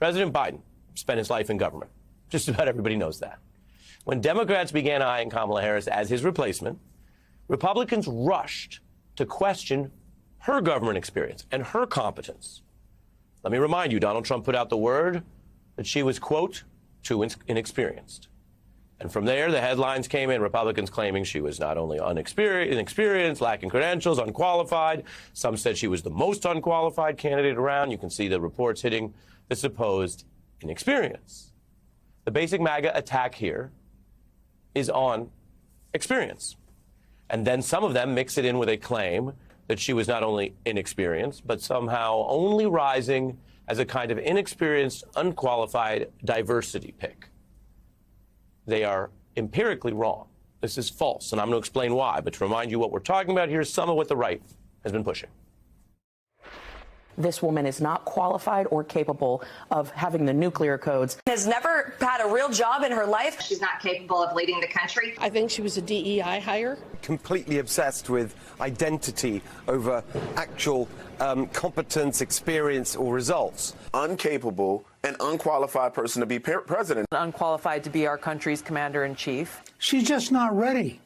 President Biden spent his life in government. Just about everybody knows that. When Democrats began eyeing Kamala Harris as his replacement, Republicans rushed to question her government experience and her competence. Let me remind you, Donald Trump put out the word that she was, quote, too inexperienced. And from there, the headlines came in, Republicans claiming she was not only inexperienced, lacking credentials, unqualified. Some said she was the most unqualified candidate around. You can see the reports hitting the supposed inexperience. The basic MAGA attack here is on experience. And then some of them mix it in with a claim that she was not only inexperienced, but somehow only rising as a kind of inexperienced, unqualified diversity pick. They are empirically wrong. This is false, and I'm going to explain why. But to remind you what we're talking about here is some of what the right has been pushing. This woman is not qualified or capable of having the nuclear codes. Has never had a real job in her life. She's not capable of leading the country. I think she was a DEI hire. Completely obsessed with identity over actual competence, experience, or results. Incapable and unqualified person to be president. Unqualified to be our country's commander-in-chief. She's just not ready.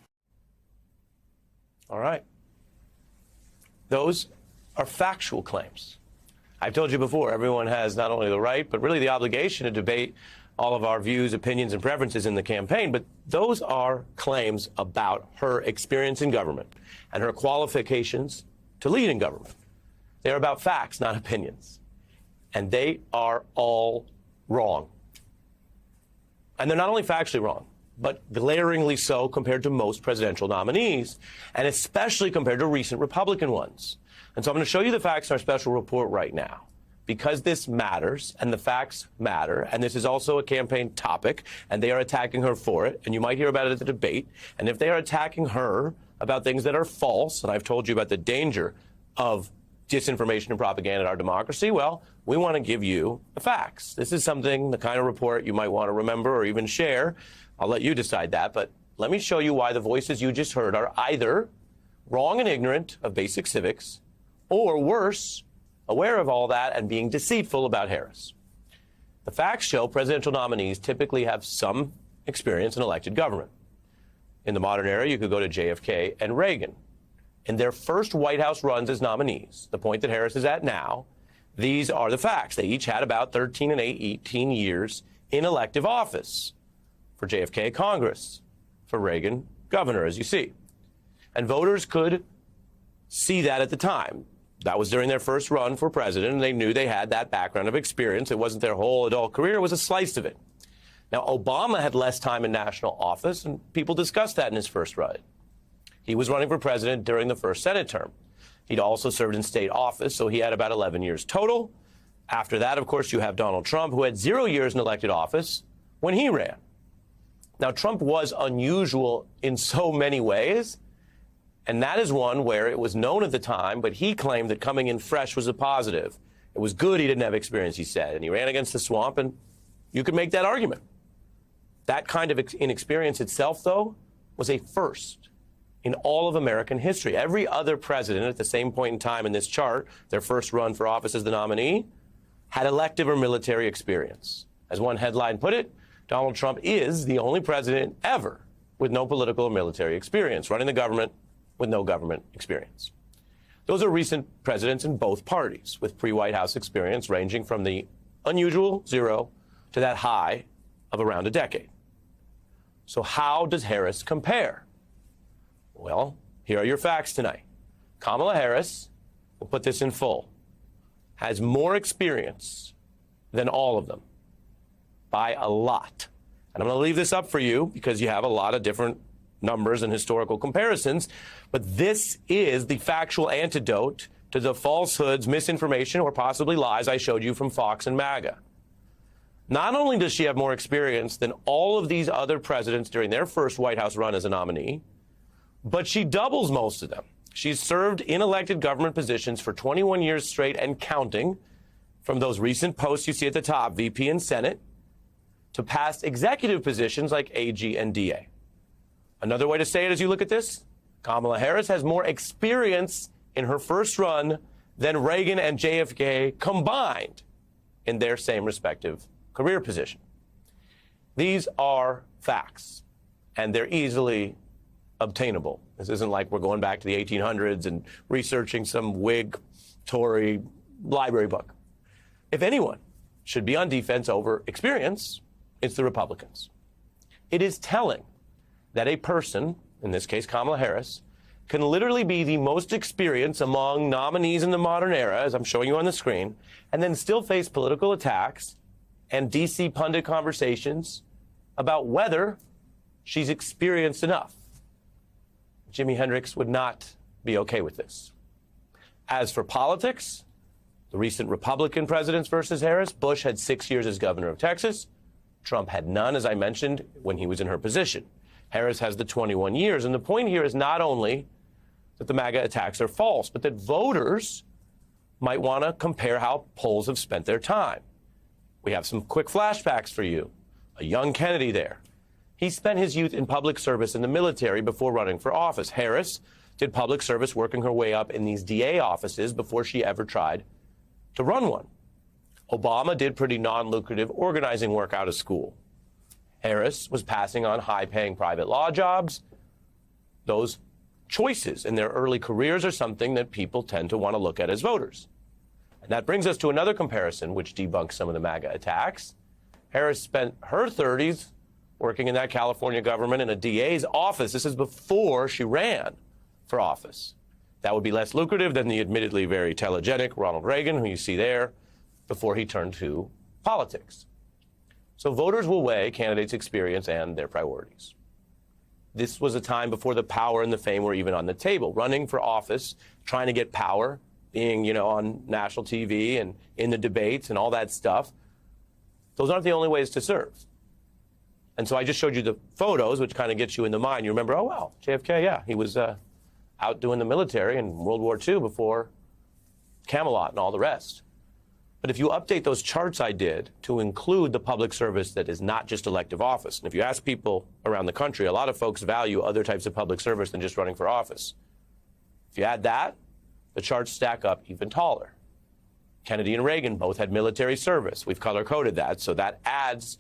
All right. Those are factual claims. I've told you before, everyone has not only the right, but really the obligation to debate all of our views, opinions, and preferences in the campaign. But those are claims about her experience in government and her qualifications to lead in government. They're about facts, not opinions. And they are all wrong. And they're not only factually wrong, but glaringly so compared to most presidential nominees, and especially compared to recent Republican ones. And so I'm going to show you the facts in our special report right now, because this matters and the facts matter. And this is also a campaign topic, and they are attacking her for it. And you might hear about it at the debate. And if they are attacking her about things that are false, and I've told you about the danger of disinformation and propaganda in our democracy, well, we want to give you the facts. This is something, the kind of report you might want to remember or even share. I'll let you decide that. But let me show you why the voices you just heard are either wrong and ignorant of basic civics, or worse, aware of all that and being deceitful about Harris. The facts show presidential nominees typically have some experience in elected government. In the modern era, you could go to JFK and Reagan. In their first White House runs as nominees, the point that Harris is at now, these are the facts. They each had about 13 and 18 years in elective office. For JFK, Congress. For Reagan, governor, as you see. And voters could see that at the time. That was during their first run for president, and they knew they had that background of experience. It wasn't their whole adult career. It was a slice of it. Now, Obama had less time in national office, and people discussed that in his first run. He was running for president during the first Senate term. He'd also served in state office, so he had about 11 years total. After that, of course, you have Donald Trump, who had 0 years in elected office when he ran. Now, Trump was unusual in so many ways, and that is one where it was known at the time, but he claimed that coming in fresh was a positive. It was good he didn't have experience, he said, and he ran against the swamp, and you could make that argument. That kind of inexperience itself, though, was a first in all of American history. Every other president at the same point in time in this chart, their first run for office as the nominee, had elective or military experience. As one headline put it, Donald Trump is the only president ever with no political or military experience, running the government with no government experience. Those are recent presidents in both parties, with pre-White House experience ranging from the unusual 0 to that high of around a decade. So how does Harris compare? Well, here are your facts tonight. Kamala Harris, we'll put this in full, has more experience than all of them by a lot. And I'm going to leave this up for you because you have a lot of different numbers and historical comparisons. But this is the factual antidote to the falsehoods, misinformation, or possibly lies I showed you from Fox and MAGA. Not only does she have more experience than all of these other presidents during their first White House run as a nominee, but she doubles most of them. She's served in elected government positions for 21 years straight and counting, from those recent posts you see at the top, VP and Senate, to past executive positions like AG and DA. Another way to say it as you look at this, Kamala Harris has more experience in her first run than Reagan and JFK combined in their same respective career position. These are facts, and they're easily obtainable. This isn't like we're going back to the 1800s and researching some Whig, Tory library book. If anyone should be on defense over experience, it's the Republicans. It is telling that a person, in this case Kamala Harris, can literally be the most experienced among nominees in the modern era, as I'm showing you on the screen, and then still face political attacks and DC pundit conversations about whether she's experienced enough. Jimi Hendrix would not be okay with this. As for politics, the recent Republican presidents versus Harris, Bush had 6 years as governor of Texas. Trump had none, as I mentioned, when he was in her position. Harris has the 21 years. And the point here is not only that the MAGA attacks are false, but that voters might want to compare how polls have spent their time. We have some quick flashbacks for you. A young Kennedy there. He spent his youth in public service in the military before running for office. Harris did public service working her way up in these DA offices before she ever tried to run one. Obama did pretty non-lucrative organizing work out of school. Harris was passing on high-paying private law jobs. Those choices in their early careers are something that people tend to want to look at as voters. And that brings us to another comparison which debunks some of the MAGA attacks. Harris spent her 30s working in that California government in a DA's office. This is before she ran for office. That would be less lucrative than the admittedly very telegenic Ronald Reagan, who you see there, before he turned to politics. So voters will weigh candidates' experience and their priorities. This was a time before the power and the fame were even on the table. Running for office, trying to get power, being, on national TV and in the debates and all that stuff, those aren't the only ways to serve. And so I just showed you the photos, which kind of gets you in the mind. You remember, oh, wow, JFK, yeah, he was out doing the military in World War II before Camelot and all the rest. But if you update those charts I did to include the public service that is not just elective office, and if you ask people around the country, a lot of folks value other types of public service than just running for office. If you add that, the charts stack up even taller. Kennedy and Reagan both had military service. We've color-coded that, so that adds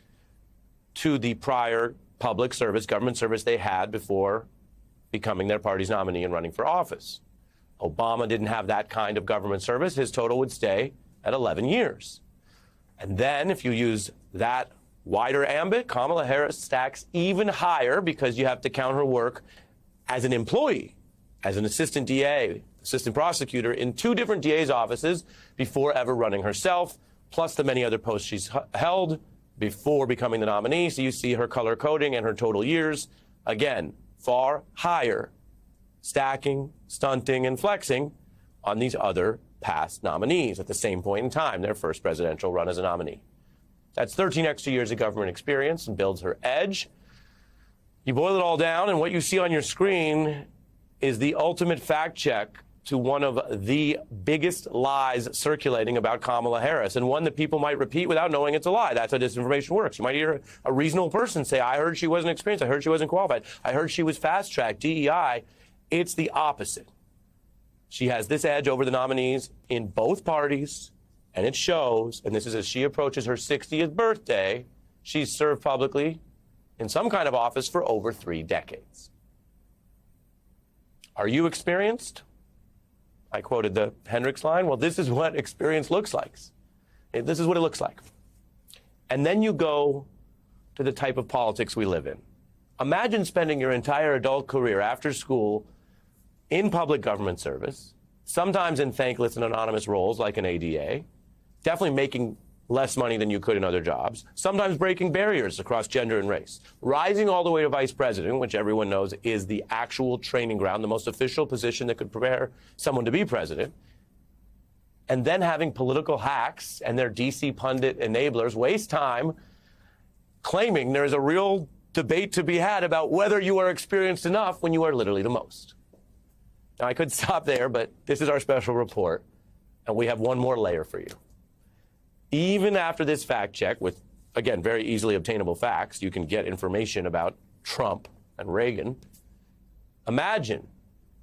to the prior public service, government service they had before becoming their party's nominee and running for office. Obama didn't have that kind of government service. His total would stay at 11 years. And then if you use that wider ambit, Kamala Harris stacks even higher because you have to count her work as an employee, as an assistant DA, assistant prosecutor in 2 different DA's offices before ever running herself, plus the many other posts she's held before becoming the nominee. So you see her color coding and her total years. Again, far higher, stacking, stunting, and flexing on these other past nominees at the same point in time, their first presidential run as a nominee. That's 13 extra years of government experience and builds her edge. You boil it all down, and what you see on your screen is the ultimate fact check to one of the biggest lies circulating about Kamala Harris, and one that people might repeat without knowing it's a lie. That's how disinformation works. You might hear a reasonable person say, I heard she wasn't experienced, I heard she wasn't qualified, I heard she was fast-tracked, DEI. It's the opposite. She has this edge over the nominees in both parties, and it shows, and this is as she approaches her 60th birthday, she's served publicly in some kind of office for over 3 decades. Are you experienced? I quoted the Hendrix line. Well, this is what experience looks like. This is what it looks like. And then you go to the type of politics we live in. Imagine spending your entire adult career after school in public government service, sometimes in thankless and anonymous roles like an ADA, definitely making less money than you could in other jobs, sometimes breaking barriers across gender and race, rising all the way to vice president, which everyone knows is the actual training ground, the most official position that could prepare someone to be president, and then having political hacks and their DC pundit enablers waste time claiming there is a real debate to be had about whether you are experienced enough when you are literally the most. Now, I could stop there, but this is our special report, and we have one more layer for you. Even after this fact check with, again, very easily obtainable facts, you can get information about Trump and Reagan. Imagine,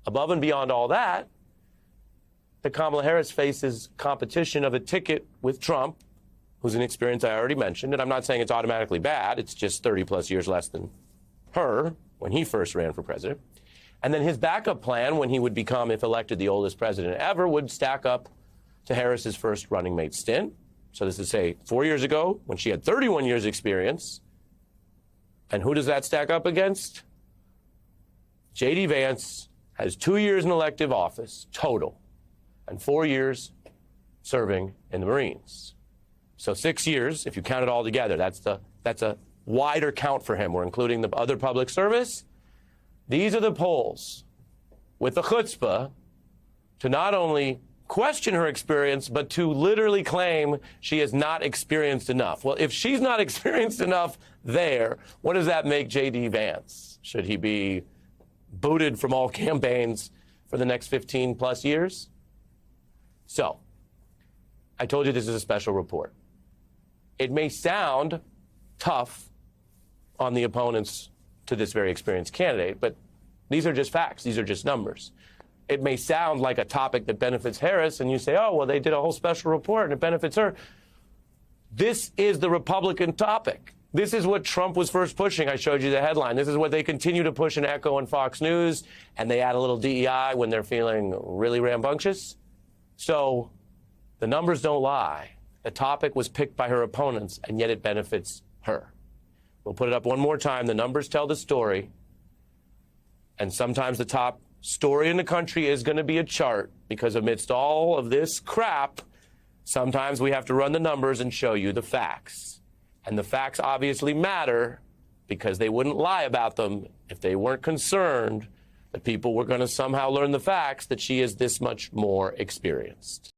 above and beyond all that, that Kamala Harris faces competition of a ticket with Trump, who's an experience I already mentioned. And I'm not saying it's automatically bad. It's just 30 plus years less than her when he first ran for president. And then his backup plan, when he would become, if elected, the oldest president ever, would stack up to Harris's first running mate stint. So this is, say, 4 years ago, when she had 31 years experience. And who does that stack up against? J.D. Vance has 2 years in elective office total and 4 years serving in the Marines. So 6 years, if you count it all together, that's a wider count for him. We're including the other public service. These are the polls with the chutzpah to not only question her experience, but to literally claim she is not experienced enough. Well, if she's not experienced enough there, what does that make J.D. Vance? Should he be booted from all campaigns for the next 15 plus years? So, I told you this is a special report. It may sound tough on the opponents to this very experienced candidate, but these are just facts. These are just numbers. It may sound like a topic that benefits Harris, and you say, oh, well, they did a whole special report and it benefits her. This is the Republican topic. This is what Trump was first pushing. I showed you the headline. This is what they continue to push in Echo and Fox News, and they add a little DEI when they're feeling really rambunctious. So the numbers don't lie. The topic was picked by her opponents, and yet it benefits her. We'll put it up one more time. The numbers tell the story. And sometimes the top story in the country is going to be a chart, because amidst all of this crap, sometimes we have to run the numbers and show you the facts. And the facts obviously matter, because they wouldn't lie about them if they weren't concerned that people were going to somehow learn the facts that she is this much more experienced.